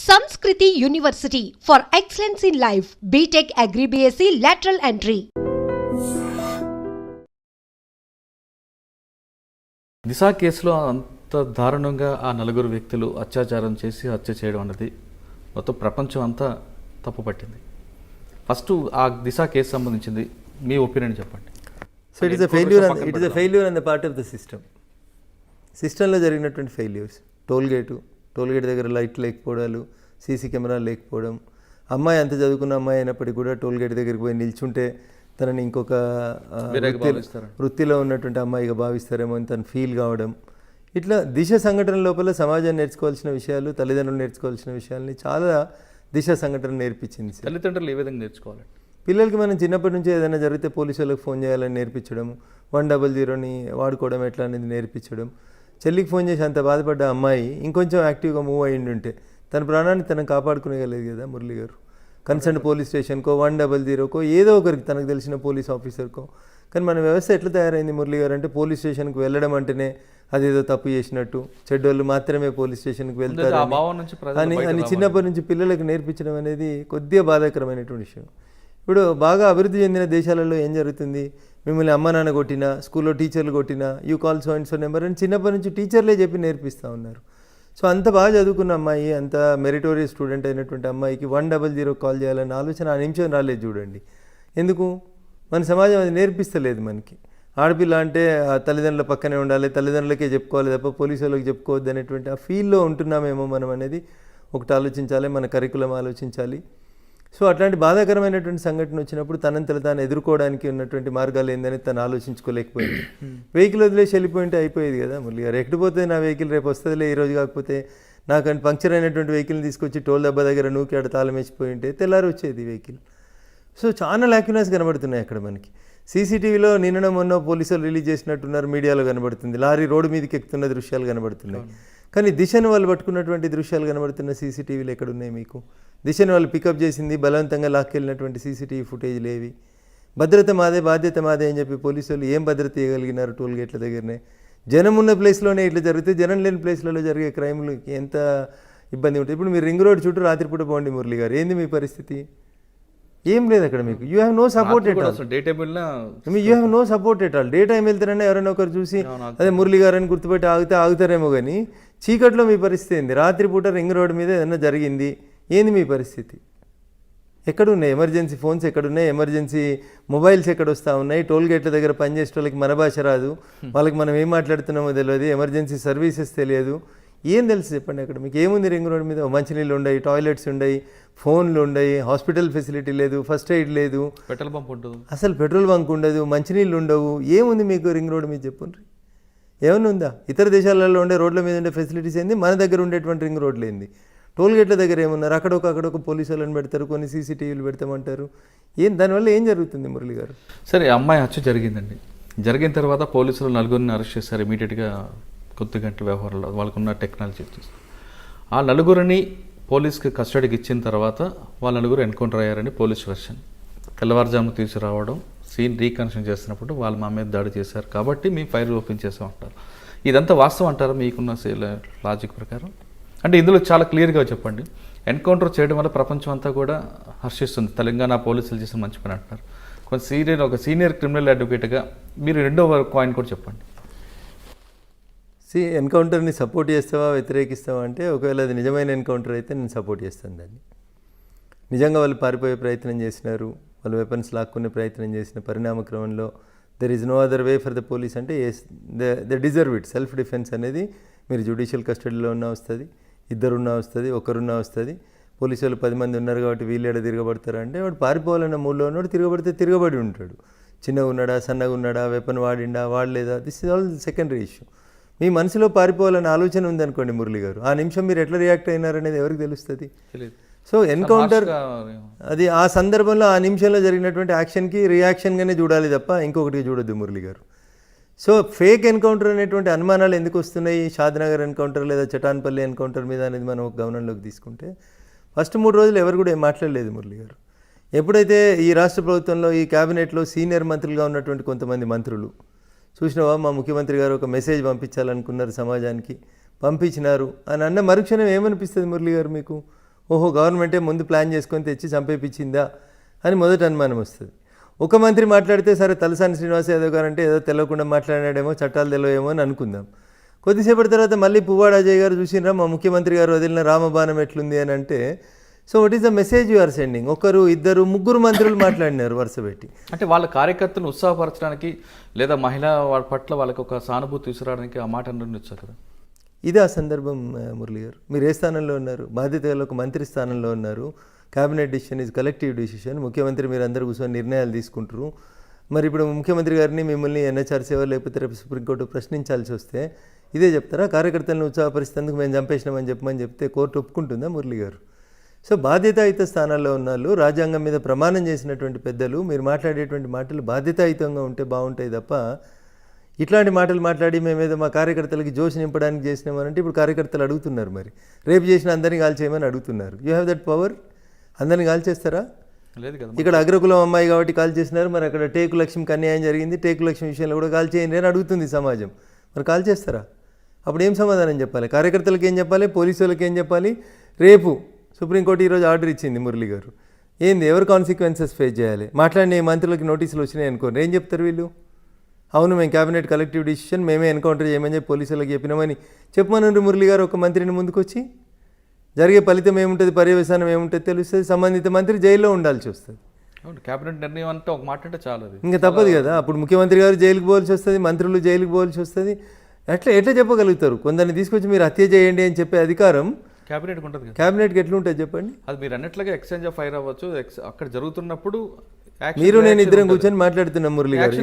Sanskriti University for excellence in life. BTech Agri BSc lateral entry. దిశా కేసులో అంత దారుణంగా ఆ నలుగురు వ్యక్తులు అత్యాచారం చేసి హత్య చేయడం అన్నది మొత్తం ప్రపంచం అంతా తప్పుపట్టింది. ఫస్ట్ ఆ దిశా కేసు సంబంధించింది మీ ఒపీనియన్ చెప్పండి. So it is a failure on the part of the సిస్టంలో జరిగినటువంటి ఫెయిల్యూర్స్. టోల్గేట్ దగ్గర లైట్ లేకపోవడాలు, సీసీ కెమెరా లేకపోవడం, అమ్మాయి అంత చదువుకున్న అమ్మాయి అయినప్పటికీ కూడా టోల్గేట్ దగ్గరికి పోయి నిల్చుంటే తనని ఇంకొక వృత్తిలో ఉన్నటువంటి అమ్మాయిగా భావిస్తారేమో అని తను ఫీల్ కావడం, ఇట్లా దిశ సంఘటన లోపల సమాజాన్ని నేర్చుకోవాల్సిన విషయాలు, తల్లిదండ్రులు నేర్చుకోవాల్సిన విషయాల్ని చాలా దిశ సంఘటన నేర్పించింది. తల్లిదండ్రులు ఏ విధంగా నేర్చుకోవాలి? పిల్లలకి మనం చిన్నప్పటి నుంచి ఏదైనా జరిగితే పోలీసు వాళ్ళకి ఫోన్ చేయాలని నేర్పించడం, 100ని వాడుకోవడం ఎట్లా అనేది నేర్పించడం. చెల్లికి ఫోన్ చేసి అంత బాధపడ్డ అమ్మాయి ఇంకొంచెం యాక్టివ్గా మూవ్ అయ్యిండి ఉంటే తన ప్రాణాన్ని తను కాపాడుకునేగలేదు కదా మురళి గారు. కన్సర్న్ పోలీస్ స్టేషన్కో 100కో ఏదో ఒకరికి తనకు తెలిసిన పోలీస్ ఆఫీసర్కో. కానీ మన వ్యవస్థ ఎట్లా తయారైంది మురళి గారు అంటే పోలీస్ స్టేషన్కి వెళ్ళడం అంటేనే అదేదో తప్పు చేసినట్టు, చెడ్డోళ్ళు మాత్రమే పోలీస్ స్టేషన్కి వెళ్తారు అని చిన్నప్పటి నుంచి పిల్లలకు నేర్పించడం అనేది కొద్దిగా బాధాకరమైనటువంటి విషయం. ఇప్పుడు బాగా అభివృద్ధి చెందిన దేశాలలో ఏం జరుగుతుంది, మిమ్మల్ని అమ్మ నాన్న కొట్టినా, స్కూల్లో టీచర్లు కొట్టినా you call so and so number అని చిన్నప్పటి నుంచి టీచర్లే చెప్పి నేర్పిస్తూ ఉన్నారు. సో అంత బాగా చదువుకున్న అమ్మాయి, అంత మెరిటోరియస్ స్టూడెంట్ అయినటువంటి అమ్మాయికి 100 కాల్ చేయాలన్న ఆలోచన ఆ నిమిషం రాలేదు చూడండి. ఎందుకు? మన సమాజం అది నేర్పిస్తలేదు మనకి. ఆడపిల్ల అంటే తల్లిదండ్రుల పక్కనే ఉండాలి, తల్లిదండ్రులకే చెప్పుకోవాలి తప్ప పోలీసు వాళ్ళకి చెప్పుకోవద్దు అనేటువంటి ఆ ఫీల్లో ఉంటున్నామేమో మనం అనేది ఒకటి ఆలోచించాలి, మన కరికులం ఆలోచించాలి. సో అట్లాంటి బాధాకరమైనటువంటి సంఘటన వచ్చినప్పుడు తనంతలో తాను ఎదుర్కోవడానికి ఉన్నటువంటి మార్గాలు ఏందని తను ఆలోచించుకోలేకపోయింది. వెహికల్ వదిలేసి వెళ్ళిపోయింటే అయిపోయేది కదా మురళి గారు. ఎక్కడిపోతే నా వెహికల్ రేపు వస్తుందిలే, ఈరోజు కాకపోతే నాకంటే పంక్చర్ అయినటువంటి వెహికల్ని తీసుకొచ్చి టోల్ దెబ్బ దగ్గర నూకి ఆడ తాళం వేసిపోయి ఉంటే తెల్లారి వచ్చేది వెహికల్. సో చాలా ల్యాక్యునెస్ కనబడుతున్నాయి అక్కడ మనకి. సీసీటీవీలో నిన్న మొన్న పోలీసులు రిలీజ్ చేసినట్టున్నారు, మీడియాలో కనబడుతుంది. లారీ రోడ్డు మీదకి ఎక్కుతున్న దృశ్యాలు కనబడుతున్నాయి. కానీ దిశను వాళ్ళు పట్టుకున్నటువంటి దృశ్యాలు కనబడుతున్న సీసీటీవీలు ఎక్కడున్నాయి మీకు? దిశను వాళ్ళు పికప్ చేసింది, బలవంతంగా లాక్కెళ్ళినటువంటి సీసీటీవీ ఫుటేజ్లు ఏవి? భద్రత మాదే, బాధ్యత మాదే అని చెప్పి పోలీసు వాళ్ళు ఏం భద్రత ఇవ్వగలిగినారు? టోల్ గేట్ల దగ్గరనే జనం ఉన్న ప్లేస్లోనే ఇట్లా జరిగితే జనం లేని ప్లేస్లలో జరిగే క్రైమ్లు ఎంత ఇబ్బంది ఉంటుంది. ఇప్పుడు మీరు రింగ్ రోడ్ చుట్టూ రాత్రిపూట పోండి మురళి గారు, ఏంది మీ పరిస్థితి? ఏం లేదు అక్కడ మీకు. You have no support at all. You have no support at all. Day time వెళ్తారన్నా ఎవరైనా ఒకరు చూసి అదే మురళి గారు అని గుర్తుపెట్టి ఆగుతారేమో. కానీ చీకట్లో మీ పరిస్థితి ఏంది? రాత్రిపూట రింగ్ రోడ్ మీద ఏదైనా జరిగింది, ఏంది మీ పరిస్థితి? ఎక్కడున్నాయి ఎమర్జెన్సీ ఫోన్స్? ఎక్కడున్నాయి ఎమర్జెన్సీ మొబైల్స్? ఎక్కడ వస్తూ ఉన్నాయి? టోల్ గేట్ల దగ్గర పనిచేసే వాళ్ళకి మన భాష రాదు, వాళ్ళకి మనం ఏం మాట్లాడుతున్నామో తెలియదు, ఎమర్జెన్సీ సర్వీసెస్ తెలియదు. ఏం తెలుసు చెప్పండి అక్కడ మీకు? ఏముంది రింగ్ రోడ్ మీద? మంచినీళ్ళు ఉన్నాయి, టాయిలెట్స్ ఉన్నాయి, ఫోన్లు ఉన్నాయి, హాస్పిటల్ ఫెసిలిటీ లేదు, ఫస్ట్ ఎయిడ్ లేదు, పెట్రోల్ పంప్ ఉండదు, అసలు పెట్రోల్ బంక్ ఉండదు, మంచినీళ్ళు ఉండవు. ఏముంది మీకు రింగ్ రోడ్ మీద చెప్పండి? ఏమన్నా ఉందా? ఇతర దేశాలలో ఉండే రోడ్ల మీద ఉండే ఫెసిలిటీస్ ఏంది, మన దగ్గర ఉండేటువంటి రింగ్ రోడ్లు ఏంది? టోల్ గేట్ల దగ్గర ఏమున్నారు? అక్కడొక పోలీసు వాళ్ళని పెడతారు, కొన్ని సీసీటీవీలు పెడతామంటారు. దానివల్ల ఏం జరుగుతుంది మురళి గారు? సరే, అమ్మాయి హత్య జరిగిందండి. జరిగిన తర్వాత పోలీసులు నలుగురిని అరెస్ట్ చేశారు ఇమీడియట్గా. కొద్ది గంటల వ్యవహారంలో వాళ్ళకున్న టెక్నాలజీ చూసి ఆ నలుగురిని పోలీస్కి కస్టడీకి ఇచ్చిన తర్వాత వాళ్ళ నలుగురు ఎన్కౌంటర్ అయ్యారని పోలీస్ వెర్షన్. తెల్లవారుజాము తీసుకురావడం, సీన్ రీకన్స్ట్రక్ట్ చేస్తున్నప్పుడు వాళ్ళు మా మీద దాడి చేశారు కాబట్టి మేము ఫైర్ ఓపెన్ చేసాం అంటారు. ఇదంతా వాస్తవం అంటారా మీకున్న లాజిక్ ప్రకారం? అంటే ఇందులో చాలా క్లియర్గా చెప్పండి. ఎన్కౌంటర్ చేయడం వల్ల ప్రపంచం అంతా కూడా హర్షిస్తుంది, తెలంగాణ పోలీసులు చేసిన మంచి పని అంటారు. ఒక సీనియర్ క్రిమినల్ అడ్వకేట్గా మీరు రెండో కాయిన్ కూడా చెప్పండి. ఎన్కౌంటర్ని సపోర్ట్ చేస్తావా వ్యతిరేకిస్తావా అంటే, ఒకవేళ అది నిజమైన ఎన్కౌంటర్ అయితే నేను సపోర్ట్ చేస్తాను దాన్ని. నిజంగా వాళ్ళు పారిపోయే ప్రయత్నం చేసినారు, వాళ్ళు వెపన్స్ లాక్కునే ప్రయత్నం చేసిన పరిణామ క్రమంలో there is no other way for the police అంటే they deserve it. Self defence అనేది మీరు జ్యుడిషియల్ కస్టడీలో ఉన్నా వస్తుంది, ఇద్దరున్నా వస్తుంది, ఒకరున్నా వస్తుంది. పోలీసు వాళ్ళు 10 మంది ఉన్నారు కాబట్టి వీళ్ళేడ తిరగబడతారు అంటే, వాడు పారిపోవాలన్న మూడ్లో ఉన్నాడు, తిరగబడితే తిరగబడి ఉంటాడు. చిన్నగా ఉన్నాడా, సన్నగా ఉన్నాడా, వెపన్ వాడిండా, వాడలేదా, this is all secondary issue. మీ మనసులో పారిపోవాలనే ఆలోచన ఉందనుకోండి మురళి గారు, ఆ నిమిషం మీరు ఎట్లా రియాక్ట్ అయినారనేది ఎవరికి తెలుస్తుంది? సో ఎన్కౌంటర్ అది ఆ సందర్భంలో ఆ నిమిషంలో జరిగినటువంటి యాక్షన్కి రియాక్షన్గానే చూడాలి తప్ప ఇంకొకటి చూడొద్దు మురళి గారు. సో ఫేక్ ఎన్కౌంటర్ అనేటువంటి అనుమానాలు ఎందుకు వస్తున్నాయి షాద్నగర్ ఎన్కౌంటర్ లేదా చటాన్పల్లి ఎన్కౌంటర్ మీద అనేది మనం ఒక గమనంలోకి తీసుకుంటే, ఫస్ట్ 3 రోజులు ఎవరు కూడా ఏం మాట్లాడలేదు మురళి గారు. ఎప్పుడైతే ఈ రాష్ట్ర ప్రభుత్వంలో ఈ క్యాబినెట్లో సీనియర్ మంత్రులుగా ఉన్నటువంటి కొంతమంది మంత్రులు చూసినావా, మా ముఖ్యమంత్రి గారు ఒక మెసేజ్ పంపించాలనుకున్నారు సమాజానికి, పంపించినారు అని అన్న మరుక్షణం ఏమనిపిస్తుంది మురళి గారు మీకు? ఓహో గవర్నమెంటే ముందు ప్లాన్ చేసుకొని తెచ్చి చంపేపించిందా అని మొదటి అనుమానం వస్తుంది. ఒక మంత్రి మాట్లాడితే సరే తలసాని శ్రీనివాస్ యాదవ్ గారు అంటే ఏదో తెలియకుండా మాట్లాడాడేమో, చట్టాలు తెలియమో అని అనుకుందాం. కొద్దిసేపటి తర్వాత మళ్ళీ పువ్వాడ అజయ్ గారు చూసినరా మా ముఖ్యమంత్రి గారు వదిలిన రామబాణం ఎట్లుంది అని అంటే, so what is the message you are sending? ఒకరు ఇద్దరు ముగ్గురు మంత్రులు మాట్లాడినారు వరుస పెట్టి. అంటే వాళ్ళ కార్యకర్తలను ఉత్సాహపరచడానికి లేదా మహిళా వాళ్ళ పట్ల వాళ్ళకి ఒక సానుభూతి తీసుకురావడానికి ఆ మాట ఉండొచ్చు కదా. ఇది ఆ సందర్భం మురళి గారు. మీరు ఏ స్థానంలో ఉన్నారు? బాధ్యత గల ఒక మంత్రి స్థానంలో ఉన్నారు. Cabinet decision is collective decision. ముఖ్యమంత్రి మీరు అందరూ కూర్చొని నిర్ణయాలు తీసుకుంటారు. మరి ఇప్పుడు ముఖ్యమంత్రి గారిని మిమ్మల్ని ఎన్హెచ్ఆర్సీ లేకపోతే రేపు సుప్రీంకోర్టు ప్రశ్నించాల్సి వస్తే ఇదే చెప్తారా? కార్యకర్తలను ఉత్సాహపరిస్తేందుకు మేము చంపేసినామని చెప్పమని చెప్తే కోర్టు ఒప్పుకుంటుందా మురళి గారు? సో బాధ్యతాయుత స్థానాల్లో ఉన్నాళ్ళు, రాజ్యాంగం మీద ప్రమాణం చేసినటువంటి పెద్దలు, మీరు మాట్లాడేటువంటి మాటలు బాధ్యతాయుతంగా ఉంటే బాగుంటాయి తప్ప ఇట్లాంటి మాటలు మాట్లాడి మేమేదో మా కార్యకర్తలకి జోష్ నింపడానికి చేసినామనంటే ఇప్పుడు కార్యకర్తలు అడుగుతున్నారు, మరి రేపు చేసిన అందరినీ కాల్ చేయమని అడుగుతున్నారు. You have that power. అందరినీ కాల్ చేస్తారా? లేదు కదా. ఇక్కడ అగ్రకులం అమ్మాయి కాబట్టి కాల్ చేసినారు, మరి అక్కడ టేకు లక్ష్మికి అన్యాయం జరిగింది, టేకు లక్ష్మి విషయంలో కూడా కాల్ చేయండి అని అడుగుతుంది సమాజం. మరి కాల్ చేస్తారా? అప్పుడు ఏం సమాధానం చెప్పాలి? కార్యకర్తలకు ఏం చెప్పాలి? పోలీసు వాళ్ళకి ఏం చెప్పాలి? రేపు సుప్రీంకోర్టు ఈరోజు ఆర్డర్ ఇచ్చింది మురళి గారు. ఏంది, ఎవరు కాన్సిక్వెన్సెస్ ఫేస్ చేయాలి? మాట్లాడిన మంత్రులకి నోటీసులు వచ్చినాయి అనుకోండి, ఏం చెప్తారు వీళ్ళు? అవును మేము క్యాబినెట్ కలెక్టివ్ డిసిషన్ మేమే ఎన్కౌంటర్ చేయమని చెప్పి పోలీసులకు చెప్పినామని చెప్పమనండి మురళి గారు. ఒక మంత్రిని ముందుకు వచ్చి జరిగే ఫలితం ఏముంటుంది, పర్యవసానం ఏముంటుంది తెలుస్తుంది. సంబంధిత మంత్రి జైల్లో ఉండాల్సి వస్తుంది. క్యాబినెట్ నిర్ణయం అంటే ఒక మాట అంటే చాలా, ఇంకా తప్పదు కదా. అప్పుడు ముఖ్యమంత్రి గారు జైలుకి పోవాల్సి వస్తుంది, మంత్రులు జైలుకి పోవాల్సి వస్తుంది. ఎట్లా చెప్పగలుగుతారు? కొందరిని తీసుకొచ్చి మీరు హత్య చేయండి అని చెప్పే అధికారం క్యాబినెట్కి ఉంటుంది. క్యాబినెట్కి ఎట్లుంటుంది చెప్పండి? అది మీరు అన్నట్లుగా ఎక్స్చేంజ్ ఆఫ్ ఫైర్ అవ్వచ్చు, అక్కడ జరుగుతున్నప్పుడు మీరు నేను ఇద్దరం కూర్చొని మాట్లాడుతున్నాం మురళి గారు.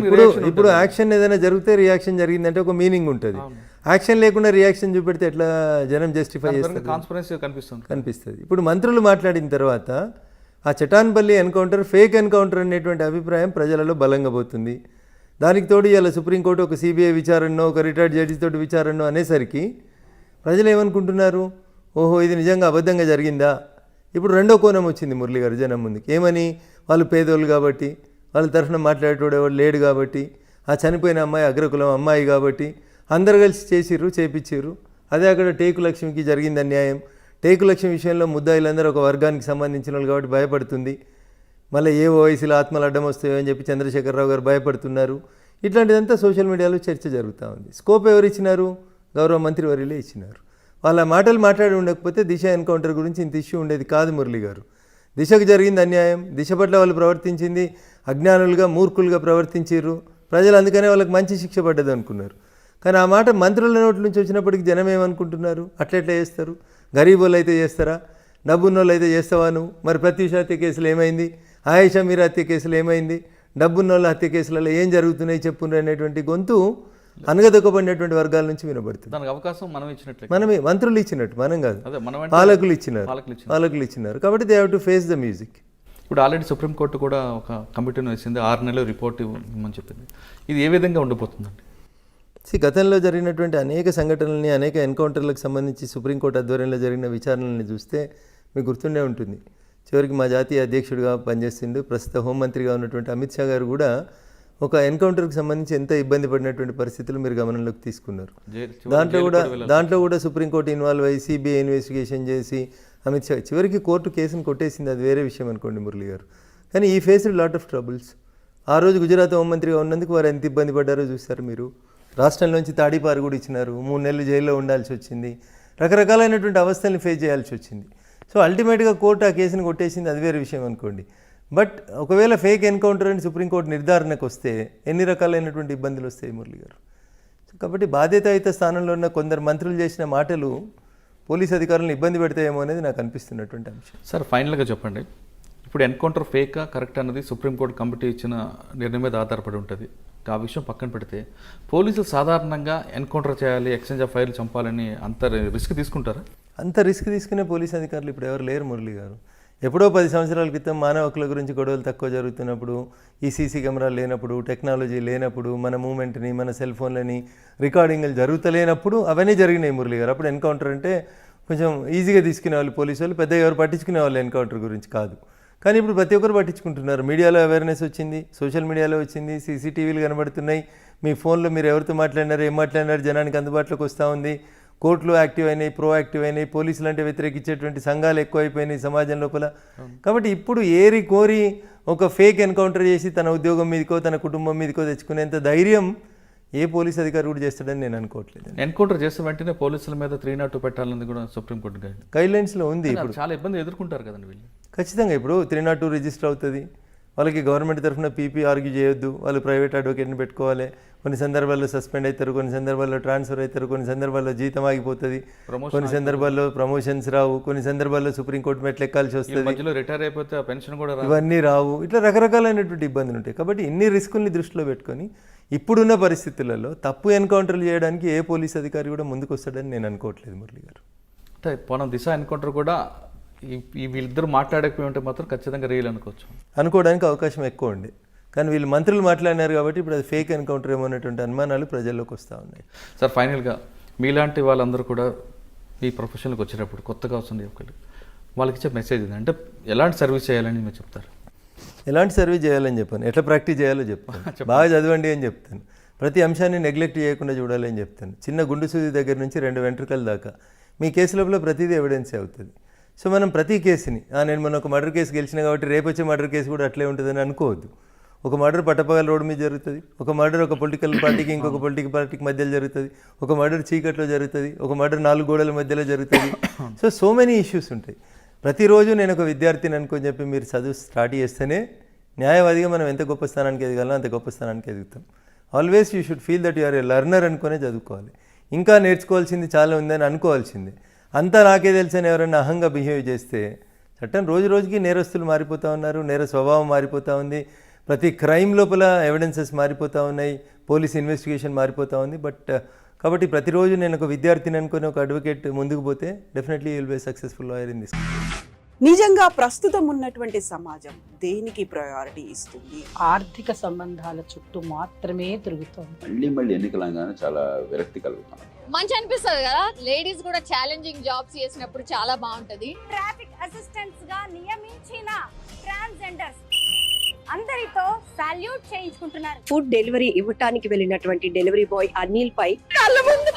ఇప్పుడు యాక్షన్ ఏదైనా జరిగితే రియాక్షన్ జరిగిందంటే ఒక మీనింగ్ ఉంటుంది. యాక్షన్ లేకుండా రియాక్షన్ చూపెడితే ఎట్లా జనం జస్టిఫై చేస్తారు? కాన్స్పరెన్సీ కనిపిస్తుంది. ఇప్పుడు మంత్రులు మాట్లాడిన తర్వాత ఆ చటాన్పల్లి ఎన్కౌంటర్ ఫేక్ ఎన్కౌంటర్ అనేటువంటి అభిప్రాయం ప్రజలలో బలంగా పోతుంది. దానికి తోడు ఇలా సుప్రీంకోర్టు ఒక సిబిఐ విచారణో ఒక రిటైర్డ్ జడ్జితో విచారణో అనేసరికి ప్రజలు ఏమనుకుంటున్నారు? ఓహో ఇది నిజంగా అబద్ధంగా జరిగిందా? ఇప్పుడు రెండో కోణం వచ్చింది మురళి గారు జనం ముందుకు. ఏమని? వాళ్ళు పేదోళ్ళు కాబట్టి, వాళ్ళ తరఫున మాట్లాడేటోడు ఎవరు లేడు కాబట్టి, ఆ చనిపోయిన అమ్మాయి అగ్రకులం అమ్మాయి కాబట్టి అందరు కలిసి చేపించారు. అదే అక్కడ టేకు లక్ష్మికి జరిగింది అన్యాయం. టేకు లక్ష్మి విషయంలో ముద్దాయిలందరూ ఒక వర్గానికి సంబంధించిన వాళ్ళు కాబట్టి భయపడుతుంది. మళ్ళీ ఏ ఓవైసీలో ఆత్మలు అడ్డం వస్తాయో అని చెప్పి చంద్రశేఖరరావు గారు భయపడుతున్నారు. ఇట్లాంటిదంతా సోషల్ మీడియాలో చర్చ జరుగుతూ ఉంది. స్కోప్ ఎవరు ఇచ్చినారు? గౌరవ మంత్రివర్యులే ఇచ్చినారు. వాళ్ళ మాటలు మాట్లాడి ఉండకపోతే దిశ ఎన్కౌంటర్ గురించి ఇంత ఇష్యూ ఉండేది కాదు మురళి గారు. దిశకు జరిగింది అన్యాయం, దిశ పట్ల వాళ్ళు ప్రవర్తించింది అజ్ఞానులుగా మూర్ఖులుగా ప్రవర్తించారు. ప్రజలు అందుకనే వాళ్ళకి మంచి శిక్ష పడ్డది అనుకున్నారు. కానీ ఆ మాట మంత్రుల నోట్ల నుంచి వచ్చినప్పటికీ జనం ఏమనుకుంటున్నారు? అట్లెట్లా చేస్తారు? గరీబోళ్ళు అయితే చేస్తారా? డబ్బున్నోళ్ళు అయితే చేస్తావా నువ్వు? మరి ప్రత్యూష హత్య కేసులు ఏమైంది? ఆయేషా మీరా హత్య కేసులు ఏమైంది? డబ్బున్నోళ్ళ హత్య కేసులలో ఏం జరుగుతున్నాయి చెప్పుండ్రు అనేటువంటి గొంతు అనగదొక్కబడినటువంటి వర్గాల నుంచి వినబడుతుంది. దానికి అవకాశం మనం ఇచ్చినట్లే, మనమే మంత్రులు ఇచ్చినట్టు, మనం కాదు, పాలకులు ఇచ్చినారు. కాబట్టి they have to face the music. ఇప్పుడు ఆల్రెడీ సుప్రీంకోర్టు కూడా ఒక కమిటీని వేసింది, 6 నెలలు రిపోర్ట్ ఇవ్వమని చెప్పింది. ఇది ఏ విధంగా ఉండిపోతుందండి? గతంలో జరిగినటువంటి అనేక సంఘటనల్ని, అనేక ఎన్కౌంటర్లకు సంబంధించి సుప్రీంకోర్టు ఆధ్వర్యంలో జరిగిన విచారణల్ని చూస్తే మీకు గుర్తుండే ఉంటుంది. చివరికి మా జాతీయ అధ్యక్షుడిగా పనిచేస్తుండే ప్రస్తుత హోంమంత్రిగా ఉన్నటువంటి అమిత్ షా గారు కూడా ఒక ఎన్కౌంటర్కి సంబంధించి ఎంత ఇబ్బంది పడినటువంటి పరిస్థితులు మీరు గమనంలోకి తీసుకున్నారు. దాంట్లో కూడా సుప్రీంకోర్టు ఇన్వాల్వ్ అయ్యి సిబిఐ ఇన్వెస్టిగేషన్ చేసి అమిత్ షా చివరికి కోర్టు కేసును కొట్టేసింది. అది వేరే విషయం అనుకోండి మురళి గారు. కానీ ఈ ఫేస్డ్ లాట్ ఆఫ్ ట్రబుల్స్. ఆ రోజు గుజరాత్ హోంమంత్రిగా ఉన్నందుకు వారు ఎంత ఇబ్బంది పడ్డారో చూస్తారు మీరు. రాష్ట్రంలోంచి తాడీపారు కూడా ఇచ్చినారు, 3 నెలలు జైల్లో ఉండాల్సి వచ్చింది, రకరకాలైనటువంటి అవస్థల్ని ఫేస్ చేయాల్సి వచ్చింది. సో అల్టిమేట్గా కోర్టు ఆ కేసును కొట్టేసింది, అది వేరే విషయం అనుకోండి. బట్ ఒకవేళ ఫేక్ ఎన్కౌంటర్ అని సుప్రీంకోర్టు నిర్ధారణకు వస్తే ఎన్ని రకాలైనటువంటి ఇబ్బందులు వస్తాయి మురళి గారు. కాబట్టి బాధ్యతాయుత స్థానంలో ఉన్న కొందరు మంత్రులు చేసిన మాటలు పోలీస్ అధికారులను ఇబ్బంది పెడతాయేమో అనేది నాకు అనిపిస్తున్నటువంటి అంశం. సార్ ఫైనల్గా చెప్పండి, ఇప్పుడు ఎన్కౌంటర్ ఫేకా కరెక్ట్ అన్నది సుప్రీంకోర్టు కమిటీ ఇచ్చిన నిర్ణయం మీద ఆధారపడి ఉంటుంది. ఆ విషయం పక్కన పెడితే పోలీసులు సాధారణంగా ఎన్కౌంటర్ చేయాలి, ఎక్స్చేంజ్ ఆఫ్ ఫైర్లు చంపాలని అంత రిస్క్ తీసుకుంటారా? అంత రిస్క్ తీసుకునే పోలీస్ అధికారులు ఇప్పుడు ఎవరు లేరు మురళి గారు. ఎప్పుడో 10 సంవత్సరాల క్రితం మానవ హక్కుల గురించి గొడవలు తక్కువ జరుగుతున్నప్పుడు, ఈ సీసీ కెమెరాలు లేనప్పుడు, టెక్నాలజీ లేనప్పుడు, మన మూమెంట్ని, మన సెల్ ఫోన్లని రికార్డింగ్లు జరుగుతలేనప్పుడు అవన్నీ జరిగినాయి మురళి గారు. అప్పుడు ఎన్కౌంటర్ అంటే కొంచెం ఈజీగా తీసుకునే వాళ్ళు పోలీసు వాళ్ళు, పెద్దగా ఎవరు పట్టించుకునే వాళ్ళు ఎన్కౌంటర్ గురించి కాదు. కానీ ఇప్పుడు ప్రతి ఒక్కరు పట్టించుకుంటున్నారు. మీడియాలో అవేర్నెస్ వచ్చింది, సోషల్ మీడియాలో వచ్చింది, సీసీటీవీలు కనబడుతున్నాయి, మీ ఫోన్లో మీరు ఎవరితో మాట్లాడినారు, ఏం మాట్లాడినారు జనానికి అందుబాటులోకి వస్తూ ఉంది. కోర్టులు యాక్టివ్ అయినాయి, ప్రోయాక్టివ్ అయినాయి, పోలీసులు అంటే వ్యతిరేకించేటువంటి సంఘాలు ఎక్కువైపోయినాయి సమాజం లోపల. కాబట్టి ఇప్పుడు ఏరి కోరి ఒక ఫేక్ ఎన్కౌంటర్ చేసి తన ఉద్యోగం మీదకో తన కుటుంబం మీదకో తెచ్చుకునేంత ధైర్యం ఏ పోలీస్ అధికారి కూడా చేస్తాడని నేను అనుకోవట్లేదు. ఎన్కౌంటర్ చేస్తే వెంటనే పోలీసుల మీద 302 పెట్టాలని కూడా సుప్రీంకోర్టు గైడ్లైన్స్లో ఉంది. ఇప్పుడు చాలా ఇబ్బంది ఎదుర్కొంటారు కదండి వీళ్ళు. ఖచ్చితంగా ఇప్పుడు 302 రిజిస్టర్ అవుతుంది. వాళ్ళకి గవర్నమెంట్ తరఫున పీపీ ఆర్గ్యూ చేయొద్దు, వాళ్ళు ప్రైవేట్ అడ్వకేట్ని పెట్టుకోవాలి. కొన్ని సందర్భాల్లో సస్పెండ్ అవుతారు, కొన్ని సందర్భాల్లో ట్రాన్స్ఫర్ అవుతారు, కొన్ని సందర్భాల్లో జీతం ఆగిపోతుంది, కొన్ని సందర్భాల్లో ప్రమోషన్స్ రావు, కొన్ని సందర్భాల్లో సుప్రీంకోర్టు మెట్లు ఎక్కాల్సి వస్తుంది, మధ్యలో రిటైర్ అయిపోతే పెన్షన్ కూడా ఇవన్నీ రావు. ఇట్లా రకరకాలైనటువంటి ఇబ్బందులు ఉంటాయి. కాబట్టి ఇన్ని రిస్కుల్ని దృష్టిలో పెట్టుకొని ఇప్పుడున్న పరిస్థితులలో తప్పు ఎన్కౌంటర్లు చేయడానికి ఏ పోలీస్ అధికారి కూడా ముందుకు వస్తాడని నేను అనుకోవట్లేదు మురళి గారు. అంటే పోనం దిశ ఎన్కౌంటర్ కూడా ఈ వీళ్ళిద్దరు మాట్లాడకపోయి ఉంటే మాత్రం ఖచ్చితంగా రియల్ అనుకోవచ్చు, అనుకోవడానికి అవకాశం ఎక్కువ ఉంది. కానీ వీళ్ళు మంత్రులు మాట్లాడినారు కాబట్టి ఇప్పుడు అది ఫేక్ ఎన్కౌంటర్ ఏమో అనేటువంటి అనుమానాలు ప్రజల్లోకి వస్తూ ఉన్నాయి. సార్ ఫైనల్గా మీలాంటి వాళ్ళందరూ కూడా ఈ ప్రొఫెషన్కి వచ్చేటప్పుడు కొత్తగా వస్తుంది ఒకళ్ళు వాళ్ళకి ఇచ్చే మెసేజ్ ఇది అంటే ఎలాంటి సర్వీస్ చేయాలని మీరు చెప్తారు? ఎలాంటి సర్వీస్ చేయాలని చెప్పాను, ఎట్లా ప్రాక్టీస్ చేయాలో చెప్తాను, బాగా చదవండి అని చెప్తాను, ప్రతి అంశాన్ని నెగ్లెక్ట్ చేయకుండా చూడాలని చెప్తాను. చిన్న గుండు సూది దగ్గర నుంచి 2 వెంట్రుకల దాకా మీ కేసు లోపల ప్రతిదీ ఎవిడెన్సే అవుతుంది. సో మనం ప్రతి కేసుని నేను మొన్న ఒక మర్డర్ కేసు గెలిచిన కాబట్టి రేపు వచ్చే మర్డర్ కేసు కూడా అట్లే ఉంటుందని అనుకోవద్దు. ఒక మర్డర్ పట్టపగల రోడ్డు మీద జరుగుతుంది, ఒక మర్డర్ ఒక పొలిటికల్ పార్టీకి ఇంకొక పొలిటికల్ పార్టీకి మధ్యలో జరుగుతుంది, ఒక మర్డర్ చీకట్లో జరుగుతుంది, ఒక మర్డర్ 4 గోడల మధ్యలో జరుగుతుంది. సో మెనీ ఇష్యూస్ ఉంటాయి. ప్రతిరోజు నేను ఒక విద్యార్థిని అనుకొని చెప్పి మీరు చదువు స్టార్ట్ చేస్తేనే న్యాయవాదిగా మనం ఎంత గొప్ప స్థానానికి ఎదగాలో అంత గొప్ప స్థానానికి ఎదుగుతాం. Always you should feel that you are a learner అనుకునే చదువుకోవాలి. ఇంకా నేర్చుకోవాల్సింది చాలా ఉందని అనుకోవాల్సిందే. అంతా నాకే తెలుసని ఎవరైనా అహంగా బిహేవ్ చేస్తే చట్టం రోజు రోజుకి నేరస్తులు మారిపోతూ ఉన్నారు, నేర స్వభావం మారిపోతూ ఉంది, ప్రతి క్రైమ్ లోపల ఎవిడెన్సెస్ మారిపోతూ ఉన్నాయి, పోలీస్ ఇన్వెస్టిగేషన్ మారిపోతూ ఉంది. కాబట్టి ప్రతిరోజు నేను ఒక విద్యార్థిని అనుకుని ఒక అడ్వకేట్ ముందుకు పోతే definitely you will be successful lawyer in this. నిజంగా ప్రస్తుతం ఉన్నటువంటి సమాజం దేనికి ప్రయారిటీ ఇస్తుంది? ఆర్థిక సంబంధాల చుట్టూ మాత్రమే తిరుగుతోంది. మళ్ళీ ఎన్నికలంగానే చాలా విరక్తి కలుగుతాం. మంచి అనిపిస్తుంది కదా, లేడీస్ కూడా ఛాలెంజింగ్ జాబ్స్ చేసినప్పుడు చాలా బాగుంటది. ట్రాఫిక్ అసిస్టెంట్స్ గా నియమించిన ట్రాన్స్జెండర్స్ అందరితో సాల్యూట్ చేయించుకుంటున్నారు. ఫుడ్ డెలివరీ ఇవ్వటానికి వెళ్ళినటువంటి డెలివరీ బాయ్ అనిల్ పై కళ్ళ ముందు